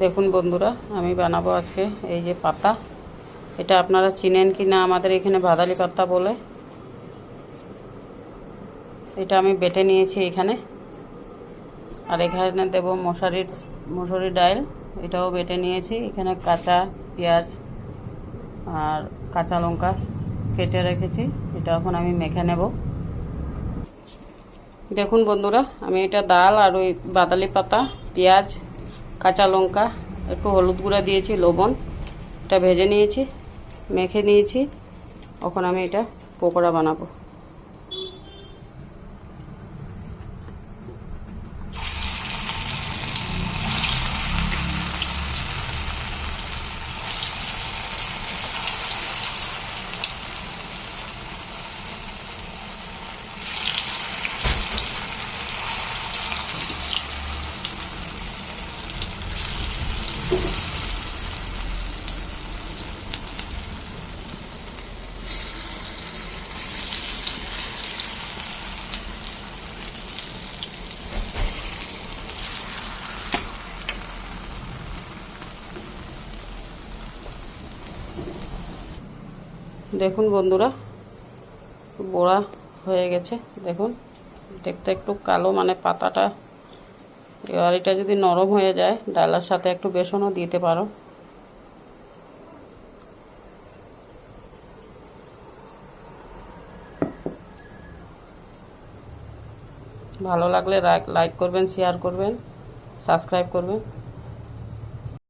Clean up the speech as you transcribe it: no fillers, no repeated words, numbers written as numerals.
দেখুন বন্ধুরা, আমি বানাবো আজকে এই যে পাতা। এটা আপনারা চিনেন কি না আমাদের এখানে বাদালি পাতা বলে। এটা আমি বেটে নিয়েছি এখানে। আর এখানে দেব মসুরি ডাল, এটাও বেটে নিয়েছি। এখানে কাঁচা পেঁয়াজ আর কাঁচা লঙ্কা কেটে রেখেছি। এটা এখন আমি মেখে নেব। দেখুন বন্ধুরা, আমি এটা ডাল আর ওই বাদালি পাতা, পেঁয়াজ, কাঁচা লঙ্কা, একটু হলুদ গুঁড়া দিয়েছি, লবণ, এটা ভেজে নিয়েছি, মেখে নিয়েছি। এখন আমি এটা পকোড়া বানাবো। দেখুন বন্ধুরা, বড়া হয়ে গেছে। দেখুন, দেখতে একটু কালো, মানে পাতাটা। এবার এটা যদি নরম হয়ে যায়, ডালের সাথে একটু বেসনও দিতে পারো। ভালো লাগলে লাইক করবেন, শেয়ার করবেন, সাবস্ক্রাইব করবেন।